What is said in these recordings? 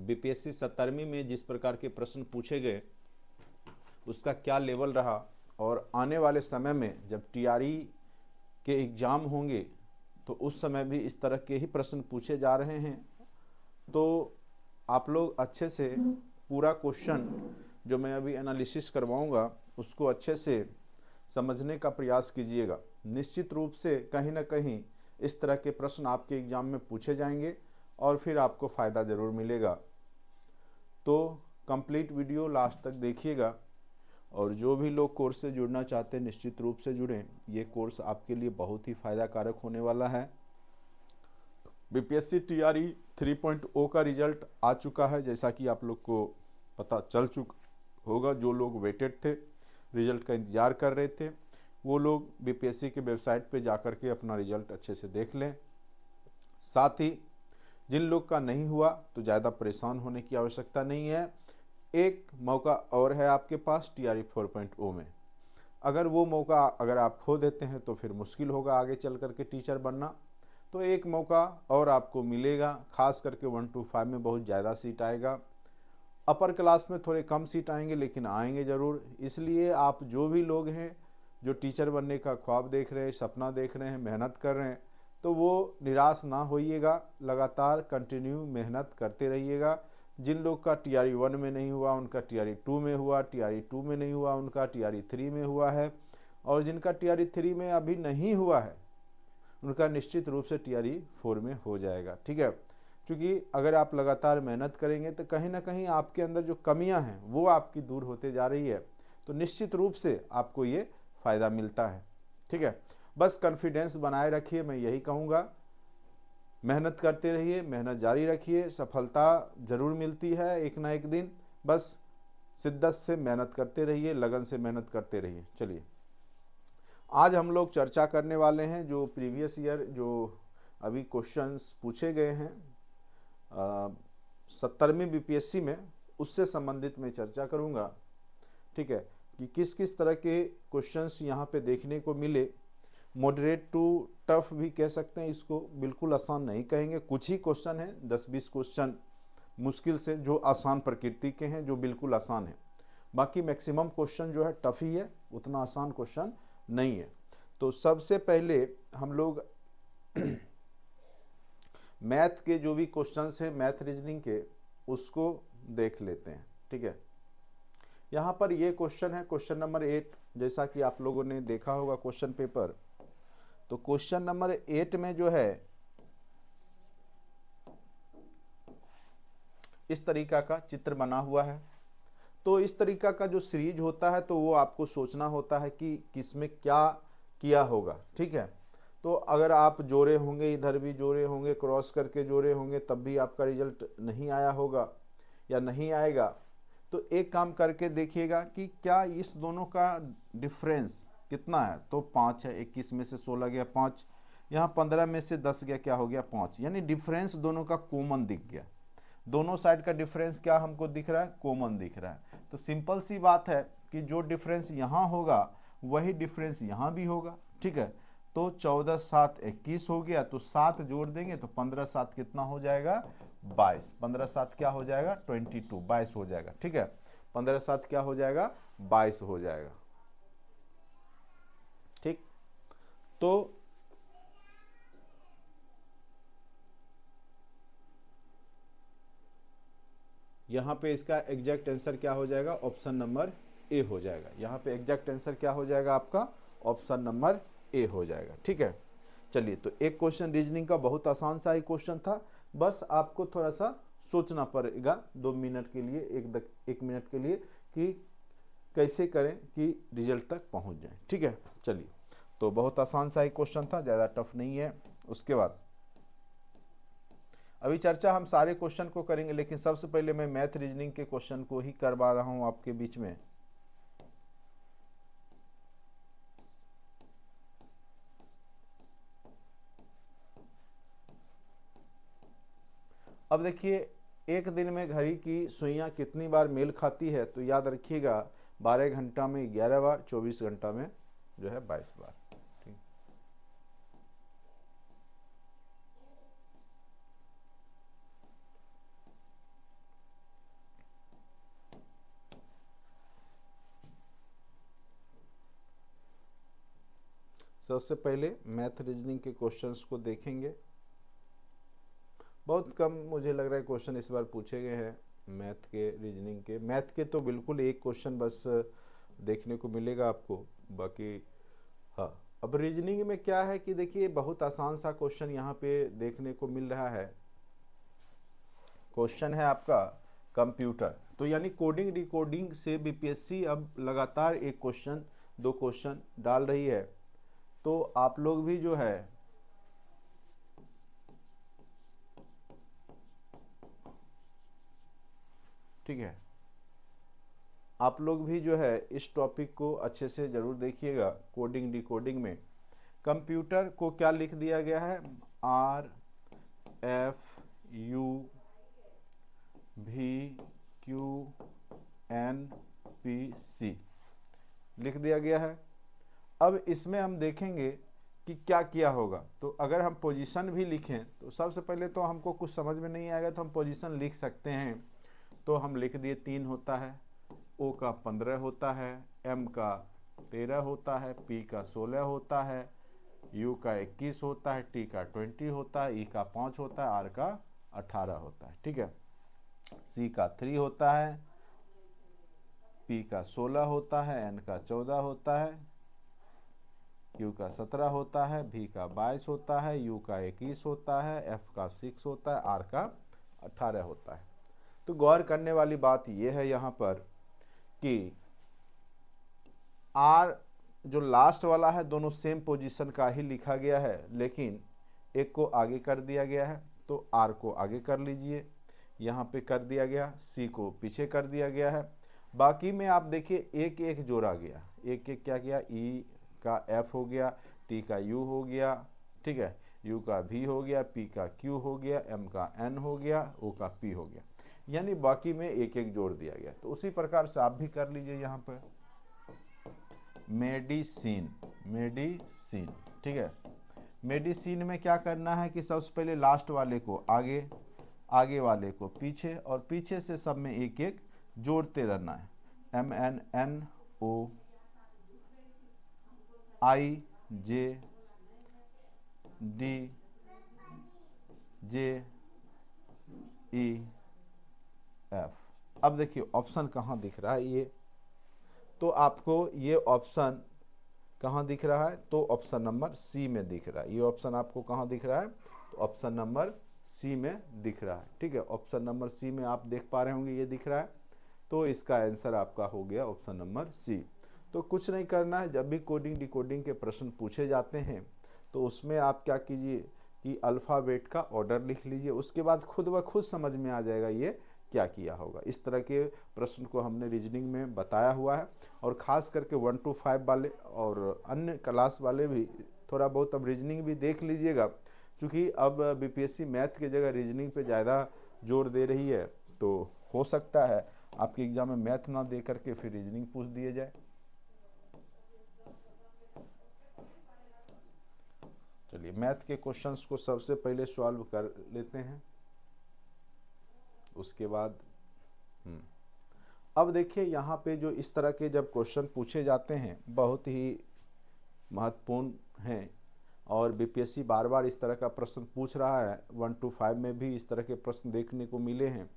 BPSC 70वीं में जिस प्रकार के प्रश्न पूछे गए उसका क्या लेवल रहा, और आने वाले समय में जब टीआरई के एग्ज़ाम होंगे तो उस समय भी इस तरह के ही प्रश्न पूछे जा रहे हैं। तो आप लोग अच्छे से पूरा क्वेश्चन जो मैं अभी एनालिसिस करवाऊंगा उसको अच्छे से समझने का प्रयास कीजिएगा। निश्चित रूप से कहीं ना कहीं इस तरह के प्रश्न आपके एग्ज़ाम में पूछे जाएंगे और फिर आपको फ़ायदा ज़रूर मिलेगा। तो कंप्लीट वीडियो लास्ट तक देखिएगा, और जो भी लोग कोर्स से जुड़ना चाहते हैं निश्चित रूप से जुड़ें। ये कोर्स आपके लिए बहुत ही फ़ायदा कारक होने वाला है। बीपीएससी टीआरई 3.0 का रिजल्ट आ चुका है, जैसा कि आप लोग को पता चल चुका होगा। जो लोग वेटेड थे, रिजल्ट का इंतज़ार कर रहे थे, वो लोग बीपीएससी के वेबसाइट पे जाकर के अपना रिजल्ट अच्छे से देख लें। साथ ही जिन लोग का नहीं हुआ तो ज़्यादा परेशान होने की आवश्यकता नहीं है। एक मौका और है आपके पास टीआरई 4.0 में। अगर वो मौका अगर आप खो देते हैं तो फिर मुश्किल होगा आगे चल करके टीचर बनना। तो एक मौका और आपको मिलेगा, खास करके 1 to 5 में बहुत ज़्यादा सीट आएगा। अपर क्लास में थोड़े कम सीट आएंगे, लेकिन आएंगे ज़रूर। इसलिए आप जो भी लोग हैं जो टीचर बनने का ख्वाब देख रहे हैं, सपना देख रहे हैं, मेहनत कर रहे हैं, तो वो निराश ना होइएगा। लगातार कंटिन्यू मेहनत करते रहिएगा। जिन लोग का टीआरई 1 में नहीं हुआ उनका टीआरई 2 में हुआ, टीआरई 2 में नहीं हुआ उनका टीआरई 3 में हुआ है, और जिनका टीआरई 3 में अभी नहीं हुआ है उनका निश्चित रूप से टीआरई 4 में हो जाएगा। ठीक है, क्योंकि अगर आप लगातार मेहनत करेंगे तो कहीं ना कहीं आपके अंदर जो कमियां हैं वो आपकी दूर होते जा रही है, तो निश्चित रूप से आपको ये फ़ायदा मिलता है। ठीक है, बस कॉन्फिडेंस बनाए रखिए, मैं यही कहूँगा। मेहनत करते रहिए, मेहनत जारी रखिए, सफलता ज़रूर मिलती है एक ना एक दिन। बस शिद्दत से मेहनत करते रहिए, लगन से मेहनत करते रहिए। चलिए, आज हम लोग चर्चा करने वाले हैं जो प्रीवियस ईयर जो अभी क्वेश्चंस पूछे गए हैं 70वीं बीपीएससी में, उससे संबंधित मैं चर्चा करूंगा। ठीक है, कि किस किस तरह के क्वेश्चंस यहाँ पे देखने को मिले। मॉडरेट टू टफ भी कह सकते हैं इसको, बिल्कुल आसान नहीं कहेंगे। कुछ ही क्वेश्चन हैं, 10-20 क्वेश्चन मुश्किल से जो आसान प्रकृति के हैं, जो बिल्कुल आसान है। बाकी मैक्सिमम क्वेश्चन जो है टफ ही है, उतना आसान क्वेश्चन नहीं है। तो सबसे पहले हम लोग मैथ के जो भी क्वेश्चंस हैं, मैथ रीजनिंग के, उसको देख लेते हैं। ठीक है, यहाँ पर ये क्वेश्चन है, क्वेश्चन नंबर 8। जैसा कि आप लोगों ने देखा होगा क्वेश्चन पेपर, तो क्वेश्चन नंबर 8 में जो है इस तरीका का चित्र बना हुआ है। तो इस तरीका का जो सीरीज होता है तो वो आपको सोचना होता है कि किसमें क्या किया होगा। ठीक है, तो अगर आप जोड़े होंगे, इधर भी जोड़े होंगे, क्रॉस करके जोड़े होंगे, तब भी आपका रिजल्ट नहीं आया होगा या नहीं आएगा। तो एक काम करके देखिएगा कि क्या इस दोनों का डिफरेंस कितना है। तो 5 है, 21 में से 16 गया 5, यहाँ 15 में से 10 गया, क्या हो गया 5, यानी डिफरेंस दोनों का कॉमन दिख गया। दोनों साइड का डिफरेंस क्या हमको दिख रहा है, कॉमन दिख रहा है। तो सिंपल सी बात है कि जो डिफरेंस यहाँ होगा वही डिफरेंस यहाँ भी होगा। ठीक है, तो 14 7 21 हो गया, तो 7 जोड़ देंगे तो 15 7 कितना हो जाएगा, 22। 15 7 क्या हो जाएगा, 22, 22 हो जाएगा। ठीक है, 15 7 क्या हो जाएगा, 22 हो जाएगा। ठीक, तो यहाँ पे इसका एग्जैक्ट आंसर क्या हो जाएगा, ऑप्शन नंबर ए हो जाएगा। यहाँ पे एग्जैक्ट आंसर क्या हो जाएगा आपका, ऑप्शन नंबर ए हो जाएगा। ठीक है, चलिए, तो एक क्वेश्चन रीजनिंग का बहुत आसान सा ही क्वेश्चन था। बस आपको थोड़ा सा सोचना पड़ेगा 2 मिनट के लिए, 1 मिनट के लिए, कि कैसे करें कि रिजल्ट तक पहुँच जाए। ठीक है, चलिए, तो बहुत आसान सा ही क्वेश्चन था, ज़्यादा टफ नहीं है। उसके बाद अभी चर्चा हम सारे क्वेश्चन को करेंगे, लेकिन सबसे पहले मैं मैथ रीजनिंग के क्वेश्चन को ही करवा रहा हूं आपके बीच में। अब देखिए, एक दिन में घड़ी की सुइयां कितनी बार मेल खाती है, तो याद रखिएगा 12 घंटा में 11 बार, 24 घंटा में जो है 22 बार। ठीक, सबसे पहले मैथ रीजनिंग के क्वेश्चंस को देखेंगे। बहुत कम मुझे लग रहा है क्वेश्चन इस बार पूछे गए हैं मैथ के, रीजनिंग के। मैथ के तो बिल्कुल एक क्वेश्चन बस देखने को मिलेगा आपको, बाकी हाँ। अब रीजनिंग में क्या है कि देखिए बहुत आसान सा क्वेश्चन यहाँ पे देखने को मिल रहा है। क्वेश्चन है आपका कंप्यूटर, तो यानी कोडिंग डिकोडिंग से बीपीएससी अब लगातार एक क्वेश्चन 2 क्वेश्चन डाल रही है। तो आप लोग भी जो है ठीक है, आप लोग भी जो है इस टॉपिक को अच्छे से जरूर देखिएगा। कोडिंग डिकोडिंग में कंप्यूटर को क्या लिख दिया गया है, RFUVQNPC लिख दिया गया है। अब इसमें हम देखेंगे कि क्या किया होगा। तो अगर हम पोजीशन भी लिखें तो सबसे पहले तो हमको कुछ समझ में नहीं आएगा, तो हम पोजीशन लिख सकते हैं। तो हम लिख दिए 3 होता है, O का 15 होता है, M का 13 होता है, P का 16 होता है, U का 21 होता है, T का 20 होता है, E का 5 होता है, R का 18 होता है। ठीक है, C का 3 होता है, P का 16 होता है, N का 14 होता है, Q का 17 होता है, V का 22 होता है, U का 21 होता है, F का 6 होता है, R का 18 होता है। तो गौर करने वाली बात यह है यहाँ पर कि R जो लास्ट वाला है दोनों सेम पोजीशन का ही लिखा गया है, लेकिन एक को आगे कर दिया गया है। तो R को आगे कर लीजिए, यहाँ पे कर दिया गया, C को पीछे कर दिया गया है। बाकी में आप देखिए एक एक जोड़ा गया, एक एक क्या किया, E का F हो गया, T का U हो गया, ठीक है, U का V हो गया, P का Q हो गया, M का N हो गया, O का P हो गया, यानी बाकी में एक एक जोड़ दिया गया। तो उसी प्रकार से आप भी कर लीजिए यहाँ पर मेडिसिन, मेडिसिन, ठीक है। मेडिसिन में क्या करना है कि सबसे पहले लास्ट वाले को आगे, आगे वाले को पीछे, और पीछे से सब में एक एक जोड़ते रहना है। MNOIJJEF। अब देखिए ऑप्शन कहाँ दिख रहा है ये, तो आपको ये ऑप्शन कहाँ दिख रहा है, तो ऑप्शन नंबर सी में दिख रहा है। ये ऑप्शन आपको कहाँ दिख रहा है, तो ऑप्शन नंबर सी में दिख रहा है। ठीक है, ऑप्शन नंबर सी में आप देख पा रहे होंगे ये दिख रहा है। तो इसका आंसर आपका हो गया ऑप्शन नंबर सी। तो कुछ नहीं करना है, जब भी कोडिंग डिकोडिंग के प्रश्न पूछे जाते हैं तो उसमें आप क्या कीजिए कि अल्फ़ाबेट का ऑर्डर लिख लीजिए, उसके बाद खुद ब खुद समझ में आ जाएगा ये क्या किया होगा। इस तरह के प्रश्न को हमने रीजनिंग में बताया हुआ है, और ख़ास करके 1 to 5 वाले और अन्य क्लास वाले भी थोड़ा बहुत अब रीजनिंग भी देख लीजिएगा, क्योंकि अब बीपीएससी मैथ की जगह रीजनिंग पे ज़्यादा जोर दे रही है। तो हो सकता है आपके एग्जाम में मैथ ना दे करके फिर रीजनिंग पूछ दिए जाए। चलिए मैथ के क्वेश्चंस को सबसे पहले सॉल्व कर लेते हैं, उसके बाद अब देखिए यहाँ पे जो इस तरह के जब क्वेश्चन पूछे जाते हैं बहुत ही महत्वपूर्ण हैं, और बीपीएससी बार बार इस तरह का प्रश्न पूछ रहा है। 1 to 5 में भी इस तरह के प्रश्न देखने को मिले हैं,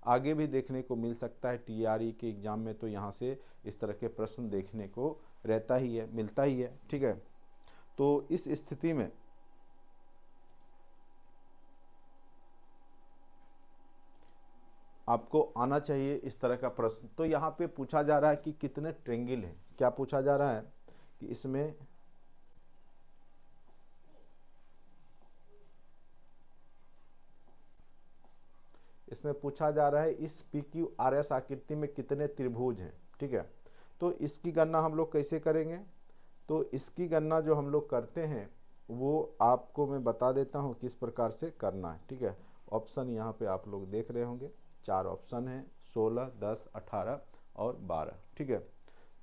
आगे भी देखने को मिल सकता है। टीआरई के एग्ज़ाम में तो यहाँ से इस तरह के प्रश्न देखने को रहता ही है, मिलता ही है। ठीक है, तो इस स्थिति में आपको आना चाहिए इस तरह का प्रश्न। तो यहाँ पे पूछा जा रहा है कि कितने ट्रेंगल हैं। क्या पूछा जा रहा है कि इसमें पूछा जा रहा है इस PQRS आकृति में कितने त्रिभुज हैं। ठीक है, तो इसकी गणना हम लोग कैसे करेंगे, तो इसकी गणना जो हम लोग करते हैं वो आपको मैं बता देता हूँ किस प्रकार से करना है। ठीक है, ऑप्शन यहाँ पे आप लोग देख रहे होंगे, 4 ऑप्शन हैं, 16, 10, 18 और 12। ठीक है,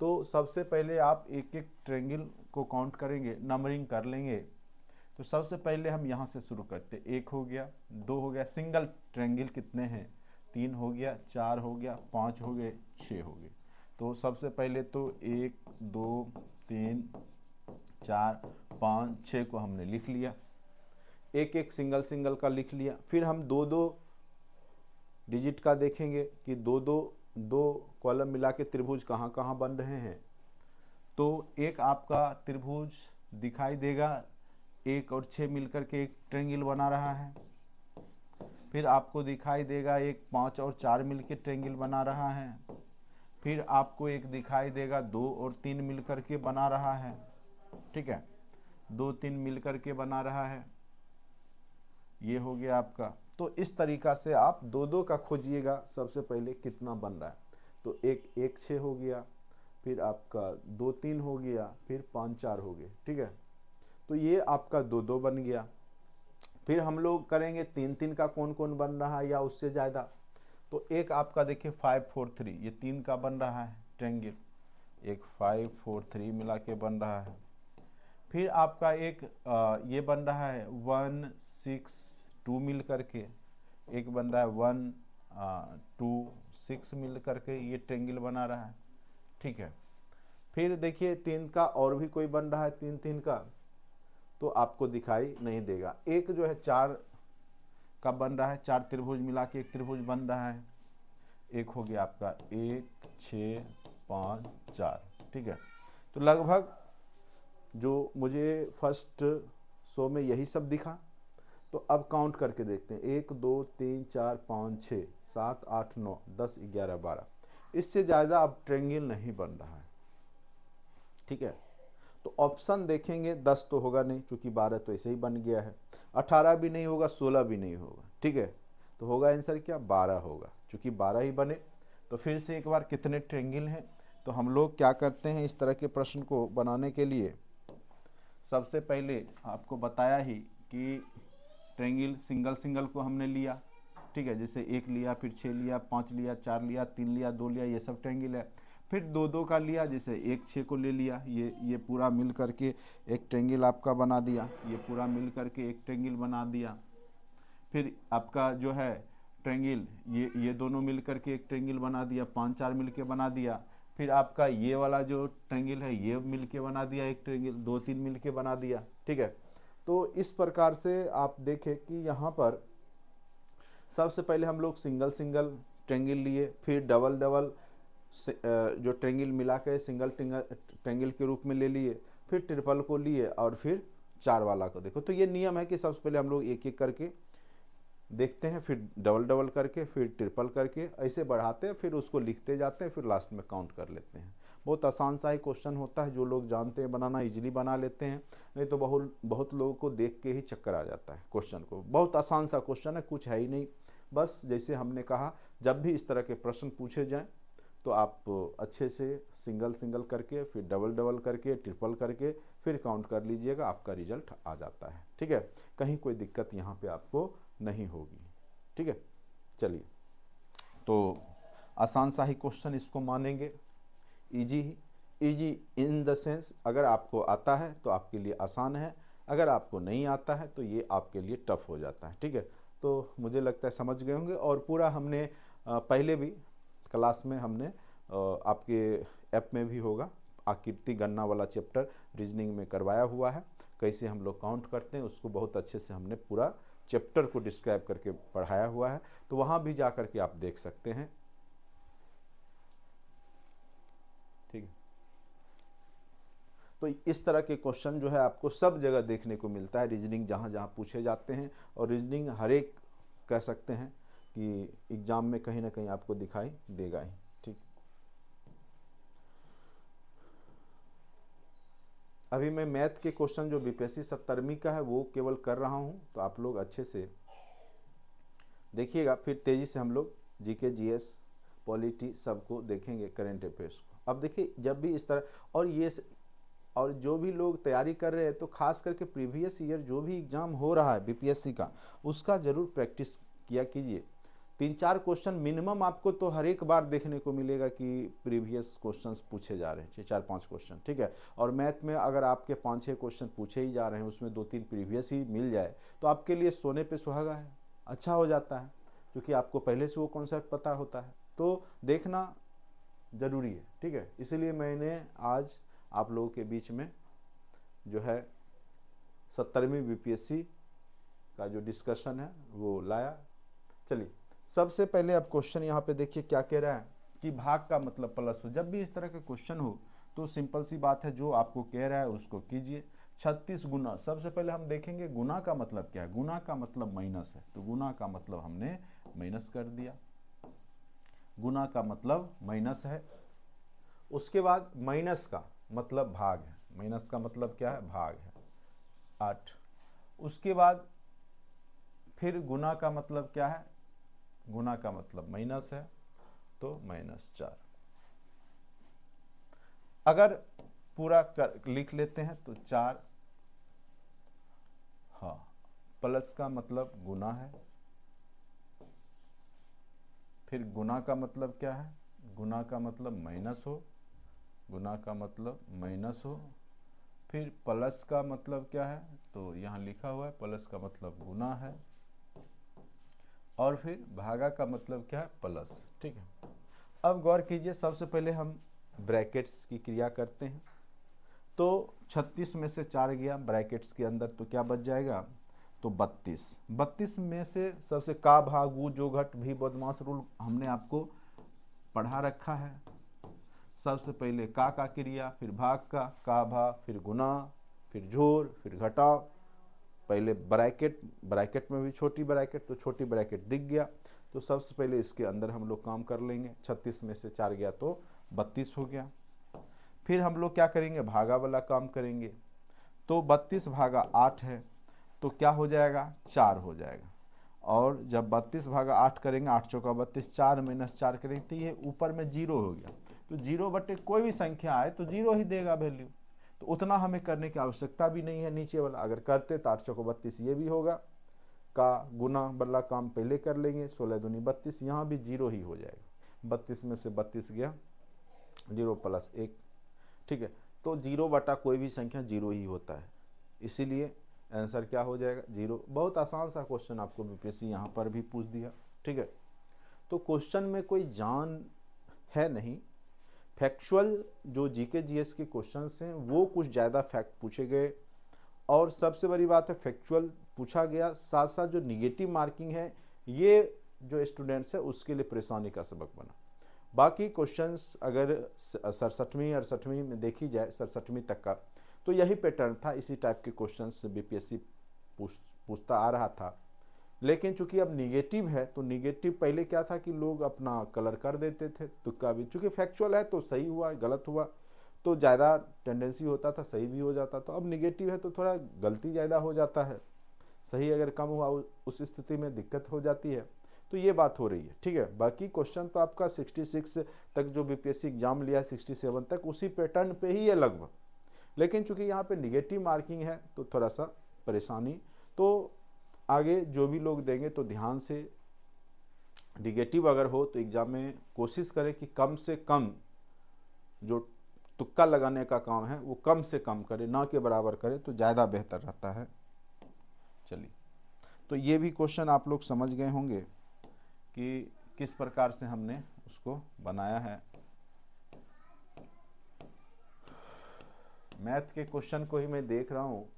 तो सबसे पहले आप एक एक ट्रेंगल को काउंट करेंगे, नंबरिंग कर लेंगे। तो सबसे पहले हम यहाँ से शुरू करते हैं। 1 हो गया, 2 हो गया, सिंगल ट्रेंगल कितने हैं, 3 हो गया, 4 हो गया, 5 हो गए, 6 हो गए। तो सबसे पहले तो 1, 2, 3, 4 5 6 को हमने लिख लिया, एक एक सिंगल सिंगल का लिख लिया। फिर हम दो दो डिजिट का देखेंगे कि दो कॉलम मिला के त्रिभुज कहाँ कहाँ बन रहे हैं। तो एक आपका त्रिभुज दिखाई देगा, 1 और 6 मिलकर के एक ट्रायंगल बना रहा है। फिर आपको दिखाई देगा एक 5 और 4 मिलकर ट्रायंगल बना रहा है। फिर आपको एक दिखाई देगा 2 और 3 मिलकर के बना रहा है, ठीक है, 2 3 मिलकर के बना रहा है, ये हो गया आपका। तो इस तरीका से आप दो दो का खोजिएगा, सबसे पहले कितना बन रहा है। तो एक 1 6 हो गया, फिर आपका 2 3 हो गया, फिर 5 4 हो गए, ठीक है। तो ये आपका 2 2 बन गया। फिर हम लोग करेंगे 3 3 का कौन कौन बन रहा है या उससे ज़्यादा। तो एक आपका देखिए 5 4 3, ये 3 का बन रहा है ट्रायंगल, एक 5 4 3 मिला के बन रहा है। फिर आपका एक ये बन रहा है 1 6 2 मिल करके, एक बन रहा है 1 2 6 मिल करके ये ट्रायंगल बना रहा है, ठीक है। फिर देखिए 3 का और भी कोई बन रहा है 3 3 का, तो आपको दिखाई नहीं देगा। एक जो है 4 का बन रहा है, 4 त्रिभुज मिला के एक त्रिभुज बन रहा है, एक हो गया आपका 1 6 5 4, ठीक है। तो लगभग जो मुझे फर्स्ट शो में यही सब दिखा। तो अब काउंट करके देखते हैं, 1 2 3 4 5 6 7 8 9 10 11 12, इससे ज़्यादा अब ट्रायंगल नहीं बन रहा है, ठीक है। तो ऑप्शन देखेंगे 10 तो होगा नहीं, क्योंकि 12 तो ऐसे ही बन गया है, 18 भी नहीं होगा, 16 भी नहीं होगा, ठीक है। तो होगा आंसर क्या, 12 होगा, क्योंकि 12 ही बने। तो फिर से एक बार कितने ट्रायंगल हैं, तो हम लोग क्या करते हैं इस तरह के प्रश्न को बनाने के लिए, सबसे पहले आपको बताया ही कि ट्रायंगल सिंगल सिंगल को हमने लिया, ठीक है, जैसे 1 लिया, फिर 6 लिया, 5 लिया, 4 लिया, 3 लिया, 2 लिया, ये सब ट्रायंगल है। फिर 2 2 का लिया, जैसे 1 6 को ले लिया, ये पूरा मिल करके एक ट्रायंगल आपका बना दिया, ये पूरा मिल करके एक ट्रायंगल बना दिया। फिर आपका जो है ट्रायंगल ये दोनों मिल करके एक ट्रायंगल बना दिया, 5 4 मिल के बना दिया। फिर आपका ये वाला जो ट्रायंगल है ये मिल के बना दिया एक ट्रायंगल, 2 3 मिल के बना दिया, ठीक है। तो इस प्रकार से आप देखें कि यहाँ पर सबसे पहले हम लोग सिंगल सिंगल ट्रायंगल लिए, फिर डबल डबल जो ट्रायंगल मिला के सिंगल ट्रायंगल के रूप में ले लिए, फिर ट्रिपल को लिए, और फिर 4 वाला को देखो। तो ये नियम है कि सबसे पहले हम लोग एक एक करके देखते हैं, फिर डबल डबल करके, फिर ट्रिपल करके, ऐसे बढ़ाते हैं, फिर उसको लिखते जाते हैं, फिर लास्ट में काउंट कर लेते हैं। बहुत आसान सा ही क्वेश्चन होता है, जो लोग जानते हैं बनाना इजीली बना लेते हैं, नहीं तो बहुत लोगों को देख के ही चक्कर आ जाता है क्वेश्चन को। बहुत आसान सा क्वेश्चन है, कुछ है ही नहीं। बस जैसे हमने कहा, जब भी इस तरह के प्रश्न पूछे जाएं तो आप अच्छे से सिंगल सिंगल करके, फिर डबल डबल करके, ट्रिपल करके, फिर काउंट कर लीजिएगा, आपका रिजल्ट आ जाता है, ठीक है। कहीं कोई दिक्कत यहाँ पे आपको नहीं होगी, ठीक है। चलिए, तो आसान सा ही क्वेश्चन इसको मानेंगे, इजी इन द सेंस, अगर आपको आता है तो आपके लिए आसान है, अगर आपको नहीं आता है तो ये आपके लिए टफ हो जाता है, ठीक है। तो मुझे लगता है समझ गए होंगे। और पूरा हमने पहले भी क्लास में हमने आपके ऐप में भी होगा, आकृति गणना वाला चैप्टर रीजनिंग में करवाया हुआ है, कैसे हम लोग काउंट करते हैं उसको बहुत अच्छे से हमने पूरा चैप्टर को डिस्क्राइब करके पढ़ाया हुआ है, तो वहाँ भी जा करके आप देख सकते हैं, ठीक है। तो इस तरह के क्वेश्चन जो है आपको सब जगह देखने को मिलता है, रीजनिंग जहाँ जहाँ पूछे जाते हैं, और रीजनिंग हर एक कह सकते हैं कि एग्जाम में कहीं ना कहीं आपको दिखाई देगा ही, ठीक। अभी मैं मैथ के क्वेश्चन जो बीपीएससी 70वीं का है वो केवल कर रहा हूँ, तो आप लोग अच्छे से देखिएगा, फिर तेज़ी से हम लोग जीके जीएस पॉलिटी सबको देखेंगे, करेंट अफेयर्स को। अब देखिए, जब भी इस तरह और जो भी लोग तैयारी कर रहे हैं, तो खास करके प्रीवियस ईयर जो भी एग्ज़ाम हो रहा है बीपीएससी का, उसका ज़रूर प्रैक्टिस किया कीजिए। 3 4 क्वेश्चन मिनिमम आपको तो हर एक बार देखने को मिलेगा कि प्रीवियस क्वेश्चंस पूछे जा रहे हैं, 4 5 क्वेश्चन, ठीक है। और मैथ में अगर आपके 5 6 क्वेश्चन पूछे ही जा रहे हैं, उसमें 2 3 प्रीवियस ही मिल जाए, तो आपके लिए सोने पे सुहागा है, अच्छा हो जाता है, क्योंकि आपको पहले से वो कॉन्सेप्ट पता होता है। तो देखना ज़रूरी है, ठीक है। इसलिए मैंने आज आप लोगों के बीच में जो है 70वीं बीपीएससी का जो डिस्कशन है वो लाया। चलिए सबसे पहले अब क्वेश्चन यहाँ पे देखिए क्या कह रहा है कि भाग का मतलब प्लस हो। जब भी इस तरह का क्वेश्चन हो तो सिंपल सी बात है, जो आपको कह रहा है उसको कीजिए। 36 गुना, सबसे पहले हम देखेंगे गुना का मतलब क्या है। गुना का मतलब माइनस है, तो गुना का मतलब हमने माइनस कर दिया। गुना का मतलब माइनस है। उसके बाद माइनस का मतलब भाग है। माइनस का मतलब क्या है, भाग है, 8। उसके बाद फिर गुना का मतलब क्या है, गुना का मतलब माइनस है, तो -4। अगर पूरा लिख लेते हैं तो 4, हाँ, प्लस का मतलब गुना है। फिर गुना का मतलब क्या है, गुना का मतलब माइनस हो, गुना का मतलब माइनस हो। फिर प्लस का मतलब क्या है, तो यहाँ लिखा हुआ है प्लस का मतलब गुना है। और फिर भागा का मतलब क्या है, प्लस। ठीक है, अब गौर कीजिए, सबसे पहले हम ब्रैकेट्स की क्रिया करते हैं। तो 36 में से 4 गया ब्रैकेट्स के अंदर, तो क्या बच जाएगा, तो 32। 32 में से सबसे का भाग ऊ जो घट भी बदमाश रूल हमने आपको पढ़ा रखा है। सबसे पहले का क्रिया, फिर भाग का भाग, फिर गुना, फिर जोड़, फिर घटाव। पहले ब्रैकेट, ब्रैकेट में भी छोटी ब्रैकेट, तो छोटी ब्रैकेट दिख गया, तो सबसे पहले इसके अंदर हम लोग काम कर लेंगे। 36 में से 4 गया तो 32 हो गया। फिर हम लोग क्या करेंगे, भागा वाला काम करेंगे। तो 32 भागा 8 है, तो क्या हो जाएगा, 4 हो जाएगा। और जब 32 भागा 8 करेंगे, 8 चौका 32, 4 - 4 करेंगे तो ये ऊपर में 0 हो गया। तो 0 बटे कोई भी संख्या आए तो 0 ही देगा वैल्यू, तो उतना हमें करने की आवश्यकता भी नहीं है नीचे वाला। अगर करते तो 8 चौका 32 ये भी होगा, का गुना वाला काम पहले कर लेंगे। 16 दूनी 32, यहाँ भी 0 ही हो जाएगा। 32 में से 32 गया, 0 + 1। ठीक है, तो 0 बटा कोई भी संख्या 0 ही होता है, इसीलिए आंसर क्या हो जाएगा, 0। बहुत आसान सा क्वेश्चन आपको बीपीएससी यहाँ पर भी पूछ दिया। ठीक है, तो क्वेश्चन में कोई जान है नहीं। फैक्चुअल जो जीके जीएस के क्वेश्चंस हैं वो कुछ ज़्यादा फैक्ट पूछे गए, और सबसे बड़ी बात है फैक्चुअल पूछा गया, साथ साथ जो निगेटिव मार्किंग है ये जो स्टूडेंट्स है उसके लिए परेशानी का सबक बना। बाकी क्वेश्चंस अगर 67वीं 68वीं में देखी जाए, 67वीं तक का, तो यही पैटर्न था। इसी टाइप के क्वेश्चंस बीपीएससी पूछता आ रहा था। लेकिन चूंकि अब निगेटिव है, तो निगेटिव पहले क्या था कि लोग अपना कलर कर देते थे, तुक्का भी। चूंकि फैक्चुअल है तो सही हुआ गलत हुआ तो ज़्यादा टेंडेंसी होता था सही भी हो जाता था। अब निगेटिव है तो थोड़ा गलती ज़्यादा हो जाता है, सही अगर कम हुआ उस स्थिति में दिक्कत हो जाती है। तो ये बात हो रही है। ठीक है, बाकी क्वेश्चन तो आपका 66 तक जो बीपीएससी एग्जाम लिया, 67 तक उसी पैटर्न पे ही है लगभग। लेकिन चूंकि यहाँ पे निगेटिव मार्किंग है तो थोड़ा सा परेशानी। तो आगे जो भी लोग देंगे तो ध्यान से, निगेटिव अगर हो तो एग्जाम में कोशिश करें कि कम से कम जो तुक्का लगाने का काम है वो कम से कम करें, ना के बराबर करें तो ज़्यादा बेहतर रहता है। चलिए, तो ये भी क्वेश्चन आप लोग समझ गए होंगे कि किस प्रकार से हमने उसको बनाया है। मैथ के क्वेश्चन को ही मैं देख रहा हूँ।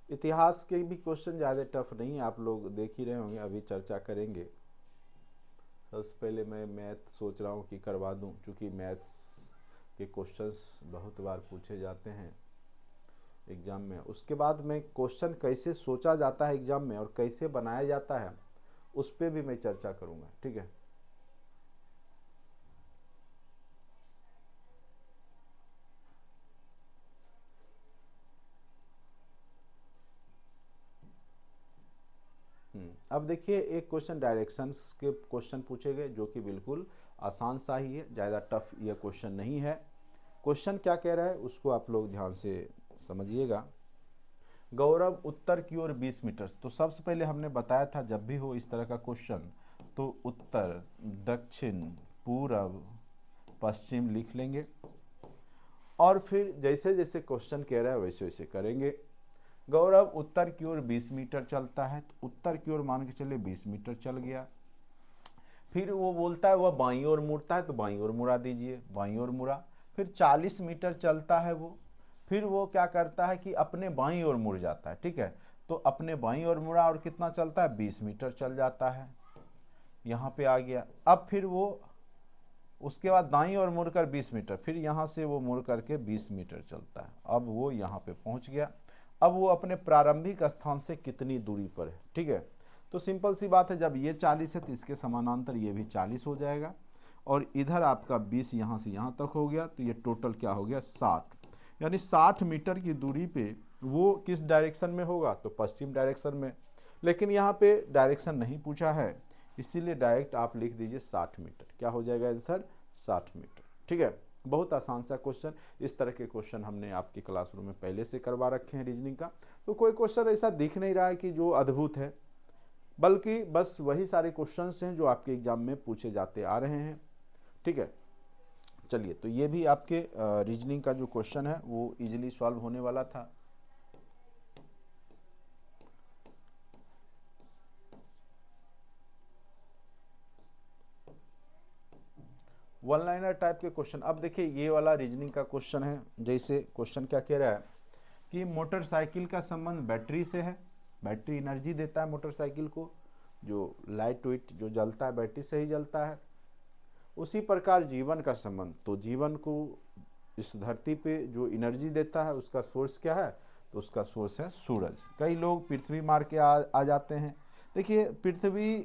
इतिहास के भी क्वेश्चन ज़्यादा टफ नहीं है, आप लोग देख ही रहे होंगे, अभी चर्चा करेंगे। सबसे पहले मैं मैथ सोच रहा हूँ कि करवा दूँ, क्योंकि मैथ्स के क्वेश्चंस बहुत बार पूछे जाते हैं एग्ज़ाम में। उसके बाद मैं क्वेश्चन कैसे सोचा जाता है एग्ज़ाम में और कैसे बनाया जाता है उस पर भी मैं चर्चा करूँगा। ठीक है, अब देखिए एक क्वेश्चन डायरेक्शंस के क्वेश्चन पूछे गए जो कि बिल्कुल आसान सा ही है, ज़्यादा टफ यह क्वेश्चन नहीं है। क्वेश्चन क्या कह रहा है उसको आप लोग ध्यान से समझिएगा। गौरव उत्तर की ओर 20 मीटर। तो सबसे पहले हमने बताया था जब भी हो इस तरह का क्वेश्चन तो उत्तर, दक्षिण, पूरब, पश्चिम लिख लेंगे, और फिर जैसे जैसे क्वेश्चन कह रहा है वैसे वैसे करेंगे। गौरव उत्तर की ओर 20 मीटर चलता है, तो उत्तर की ओर मान के चले 20 मीटर चल गया। फिर वो बोलता है वह बाईं ओर मुड़ता है तो बाईं ओर मुड़ा दीजिए, बाईं ओर मुड़ा। फिर 40 मीटर चलता है वो, फिर वो क्या करता है कि अपने बाईं ओर मुड़ जाता है, ठीक है। तो अपने बाईं ओर मुड़ा और कितना चलता है, 20 मीटर चल जाता है, यहाँ पे आ गया। अब फिर वो उसके बाद दाईं ओर मुड़कर 20 मीटर, फिर यहाँ से वो मुड़ करके 20 मीटर चलता है, अब वो यहाँ पे पहुँच गया। अब वो अपने प्रारंभिक स्थान से कितनी दूरी पर है, ठीक है। तो सिंपल सी बात है, जब ये 40 है तो इसके समानांतर ये भी 40 हो जाएगा, और इधर आपका 20 यहाँ से यहाँ तक हो गया, तो ये टोटल क्या हो गया, 60। यानी 60 मीटर की दूरी पे वो किस डायरेक्शन में होगा, तो पश्चिम डायरेक्शन में। लेकिन यहाँ पे डायरेक्शन नहीं पूछा है, इसीलिए डायरेक्ट आप लिख दीजिए 60 मीटर। क्या हो जाएगा आंसर, 60 मीटर, ठीक है। बहुत आसान सा क्वेश्चन। इस तरह के क्वेश्चन हमने आपके क्लासरूम में पहले से करवा रखे हैं रीजनिंग का, तो कोई क्वेश्चन ऐसा दिख नहीं रहा है कि जो अद्भुत है, बल्कि बस वही सारे क्वेश्चंस हैं जो आपके एग्जाम में पूछे जाते आ रहे हैं, ठीक है। चलिए, तो ये भी आपके रीजनिंग का जो क्वेश्चन है वो इजीली सॉल्व होने वाला था। वन लाइनर टाइप के क्वेश्चन। अब देखिए ये वाला रीजनिंग का क्वेश्चन है। जैसे क्वेश्चन क्या कह रहा है कि मोटरसाइकिल का संबंध बैटरी से है, बैटरी एनर्जी देता है मोटरसाइकिल को, जो लाइट वेट जो जलता है बैटरी से ही जलता है। उसी प्रकार जीवन का संबंध, तो जीवन को इस धरती पे जो एनर्जी देता है उसका सोर्स क्या है, तो उसका सोर्स है सूरज। कई लोग पृथ्वी मार के आ जाते हैं। देखिए पृथ्वी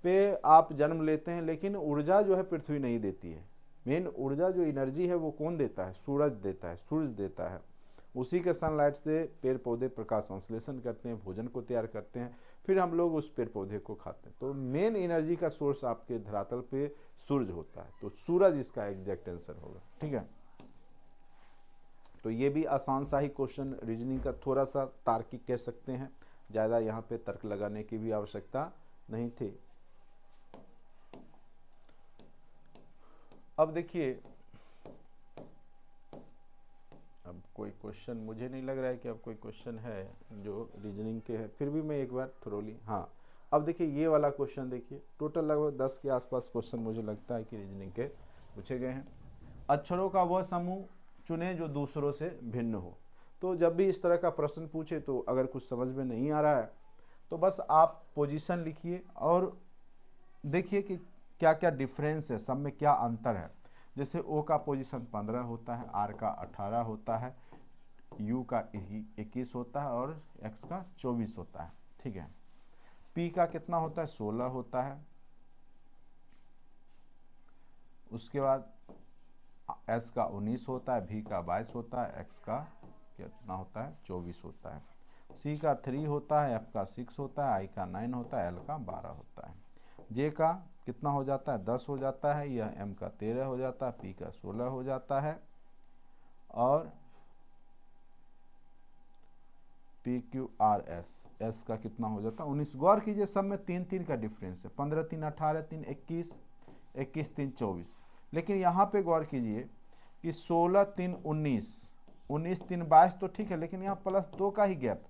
पे आप जन्म लेते हैं, लेकिन ऊर्जा जो है पृथ्वी नहीं देती है। मेन ऊर्जा जो एनर्जी है वो कौन देता है, सूरज देता है, सूरज देता है। उसी के सनलाइट से पेड़ पौधे प्रकाश संश्लेषण करते हैं, भोजन को तैयार करते हैं, फिर हम लोग उस पेड़ पौधे को खाते हैं। तो मेन एनर्जी का सोर्स आपके धरातल पे सूरज होता है, तो सूरज इसका एग्जैक्ट आंसर होगा, ठीक है। तो ये भी आसान सा ही क्वेश्चन रीजनिंग का, थोड़ा सा तार्किक कह सकते हैं, ज़्यादा यहाँ पे तर्क लगाने की भी आवश्यकता नहीं थी। अब देखिए, अब कोई क्वेश्चन मुझे नहीं लग रहा है कि अब कोई क्वेश्चन है जो रीजनिंग के है, फिर भी मैं एक बार थोरोली, हाँ। अब देखिए ये वाला क्वेश्चन देखिए, टोटल लगभग 10 के आसपास क्वेश्चन मुझे लगता है कि रीजनिंग के पूछे गए हैं। अक्षरों का वह समूह चुने जो दूसरों से भिन्न हो। तो जब भी इस तरह का प्रश्न पूछे, तो अगर कुछ समझ में नहीं आ रहा है तो बस आप पोजीशन लिखिए और देखिए कि क्या क्या डिफरेंस है, सब में क्या अंतर है। जैसे ओ का पोजीशन 15 होता है, आर का 18 होता है, यू का 21 होता है और एक्स का 24 होता है, ठीक है। पी का कितना होता है, 16 होता है। उसके बाद एस का 19 होता है, भी का 22 होता है, एक्स का कितना होता है, 24 होता है। सी का 3 होता है, एफ का 6 होता है, आई का 9 होता है, एल का 12 होता है। जे का कितना हो जाता है, 10 हो जाता है, यह एम का 13 हो जाता है, पी का 16 हो जाता है, और P Q R S, S का कितना हो जाता है, 19। गौर कीजिए सब में 3 का डिफरेंस है, 15 3 18, 3 21, 21 3 24। लेकिन यहाँ पे गौर कीजिए कि 16 3 19, 19 3 22 तो ठीक है, लेकिन यहाँ +2 का ही गैप,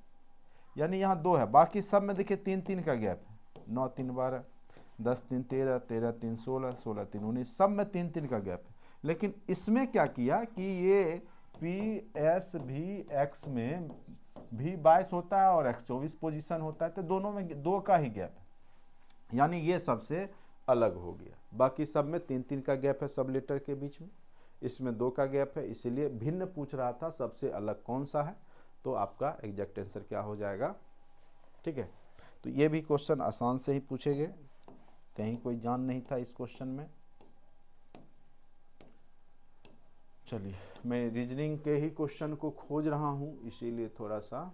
यानी यहाँ 2 है, बाकी सब में देखिए 3 का गैप है। 9 3 12, 10 3 13, 13 3 16, 16 3 19, सब में 3 का गैप है। लेकिन इसमें क्या किया कि ये पी एस भी एक्स में भी 22 होता है और एक्स 24 पोजीशन होता है, तो दोनों में 2 का ही गैप है, यानी ये सबसे अलग हो गया। बाकी सब में 3 का गैप है सब लेटर के बीच में, इसमें 2 का गैप है, इसीलिए भिन्न पूछ रहा था सबसे अलग कौन सा है, तो आपका एग्जैक्ट आंसर क्या हो जाएगा, ठीक है। तो ये भी क्वेश्चन आसान से ही पूछे गए, कहीं कोई जान नहीं था इस क्वेश्चन में। चलिए, मैं रीजनिंग के ही क्वेश्चन को खोज रहा हूँ, इसीलिए थोड़ा सा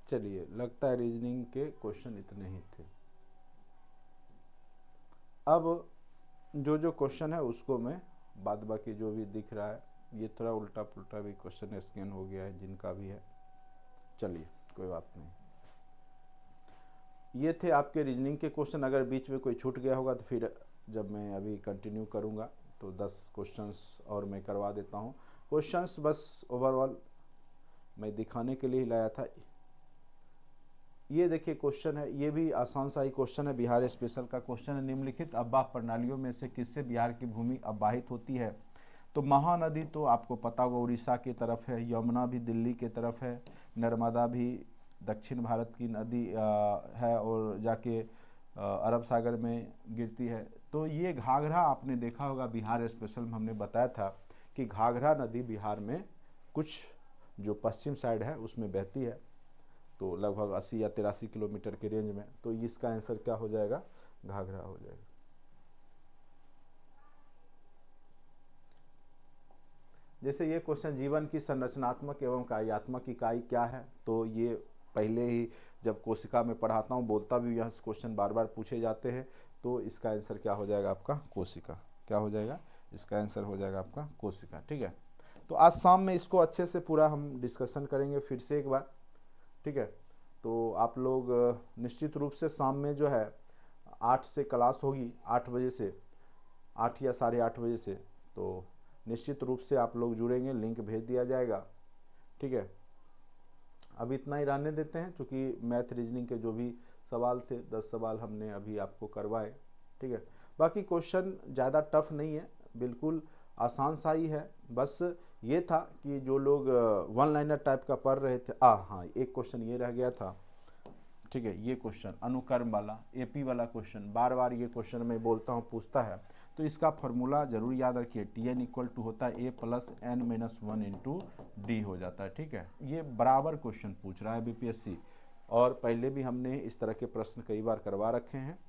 चलिए, लगता है रीजनिंग के क्वेश्चन इतने ही थे। अब जो जो क्वेश्चन है उसको मैं बाद बाकी जो भी दिख रहा है, ये थोड़ा उल्टा पुल्टा भी क्वेश्चन स्कैन हो गया है जिनका भी है, चलिए कोई बात नहीं। ये थे आपके रीजनिंग के क्वेश्चन। अगर बीच में कोई छूट गया होगा तो फिर जब मैं अभी कंटिन्यू करूँगा तो 10 क्वेश्चंस और मैं करवा देता हूँ। क्वेश्चंस बस ओवरऑल मैं दिखाने के लिए ही लाया था। ये देखिए क्वेश्चन है, ये भी आसान सा ही क्वेश्चन है, बिहार स्पेशल का क्वेश्चन है। निम्नलिखित अववाह प्रणालियों में से किससे बिहार की भूमि अववाहित होती है? तो महानदी तो आपको पता होगा उड़ीसा की तरफ है, यमुना भी दिल्ली के तरफ है, नर्मदा भी दक्षिण भारत की नदी है और जाके अरब सागर में गिरती है। तो ये घाघरा आपने देखा होगा, बिहार स्पेशल में हमने बताया था कि घाघरा नदी बिहार में कुछ जो पश्चिम साइड है उसमें बहती है, तो लगभग 80 या 83 किलोमीटर के रेंज में। तो इसका आंसर क्या हो जाएगा? घाघरा हो जाएगा। जैसे ये क्वेश्चन, जीवन की संरचनात्मक एवं कार्यात्मक इकाई क्या है? तो ये पहले ही जब कोशिका में पढ़ाता हूँ बोलता भी, यह क्वेश्चन बार बार पूछे जाते हैं। तो इसका आंसर क्या हो जाएगा आपका? कोशिका। क्या हो जाएगा? इसका आंसर हो जाएगा आपका कोशिका। ठीक है, तो आज शाम में इसको अच्छे से पूरा हम डिस्कशन करेंगे फिर से एक बार। ठीक है, तो आप लोग निश्चित रूप से शाम में जो है 8 से क्लास होगी, 8 बजे से, 8 या 8:30 बजे से। तो निश्चित रूप से आप लोग जुड़ेंगे, लिंक भेज दिया जाएगा। ठीक है, अब इतना ही रहने देते हैं, क्योंकि मैथ रीजनिंग के जो भी सवाल थे 10 सवाल हमने अभी आपको करवाए। ठीक है, बाकी क्वेश्चन ज़्यादा टफ नहीं है, बिल्कुल आसान सा ही है। बस ये था कि जो लोग वन लाइनर टाइप का पढ़ रहे थे, हाँ एक क्वेश्चन ये रह गया था। ठीक है, ये क्वेश्चन अनुक्रम वाला एपी वाला क्वेश्चन, बार बार ये क्वेश्चन मैं बोलता हूँ पूछता है, तो इसका फॉर्मूला जरूर याद रखिए। Tn इक्वल टू होता है a plus n minus 1 into D हो जाता है। ठीक है, ये बराबर क्वेश्चन पूछ रहा है बीपीएससी, और पहले भी हमने इस तरह के प्रश्न कई बार करवा रखे हैं।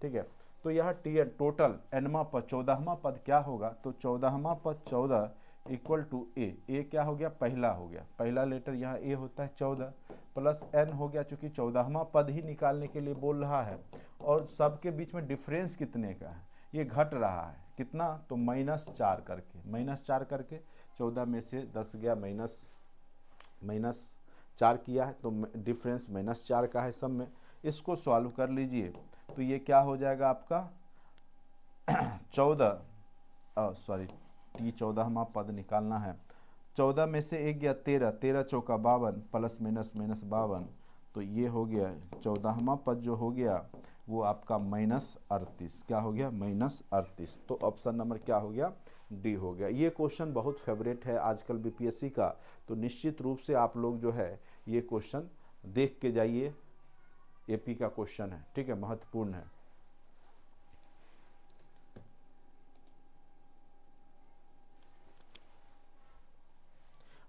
ठीक है, तो यह Tn टोटल nवां पद 14वां पद क्या होगा? तो 14वां पद 14 इक्वल टू ए क्या हो गया? पहला हो गया, पहला लेटर यहाँ ए होता है 14 प्लस n हो गया, चूंकि 14वां पद ही निकालने के लिए बोल रहा है। और सबके बीच में डिफरेंस कितने का है? ये घट रहा है, कितना? तो -4 करके, -4 करके 14 में से 10 गया, -4 किया है, तो डिफरेंस -4 का है सब में। इसको सॉल्व कर लीजिए तो ये क्या हो जाएगा आपका 14वां पद निकालना है। 14 में से 1 गया 13, 13 चौका 52 प्लस माइनस 52, तो ये हो गया 14वां पद जो हो गया वो आपका -38। क्या हो गया? -38। तो ऑप्शन नंबर क्या हो गया? डी हो गया। ये क्वेश्चन बहुत फेवरेट है आजकल बीपीएससी का, तो निश्चित रूप से आप लोग जो है ये क्वेश्चन देख के जाइए। एपी का क्वेश्चन है, ठीक है, महत्वपूर्ण है।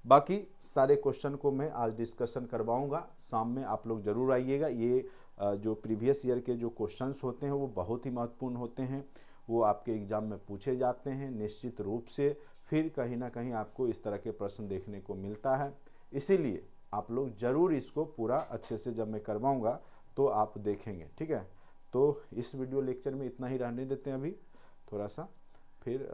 बाकी सारे क्वेश्चन को मैं आज डिस्कशन करवाऊंगा शाम में, आप लोग जरूर आइएगा। ये जो प्रीवियस ईयर के जो क्वेश्चंस होते हैं वो बहुत ही महत्वपूर्ण होते हैं, वो आपके एग्जाम में पूछे जाते हैं निश्चित रूप से। फिर कहीं ना कहीं आपको इस तरह के प्रश्न देखने को मिलता है, इसीलिए आप लोग ज़रूर इसको पूरा अच्छे से जब मैं करवाऊंगा तो आप देखेंगे। ठीक है, तो इस वीडियो लेक्चर में इतना ही रहने देते हैं अभी थोड़ा सा, फिर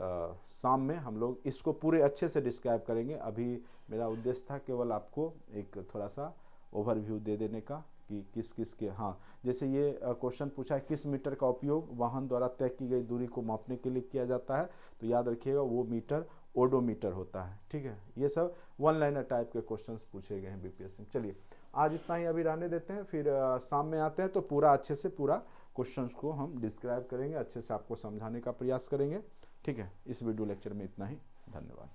शाम में हम लोग इसको पूरे अच्छे से डिस्क्राइब करेंगे। अभी मेरा उद्देश्य था केवल आपको एक थोड़ा सा ओवरव्यू दे देने का कि किस किस के, हाँ जैसे ये क्वेश्चन पूछा है किस मीटर का उपयोग वाहन द्वारा तय की गई दूरी को मापने के लिए किया जाता है, तो याद रखिएगा वो मीटर ओडोमीटर होता है। ठीक है, ये सब वन लाइनर टाइप के क्वेश्चंस पूछे गए हैं बीपीएससी। चलिए आज इतना ही अभी रहने देते हैं, फिर शाम में आते हैं तो पूरा अच्छे से पूरा क्वेश्चंस को हम डिस्क्राइब करेंगे, अच्छे से आपको समझाने का प्रयास करेंगे। ठीक है, इस वीडियो लेक्चर में इतना ही, धन्यवाद।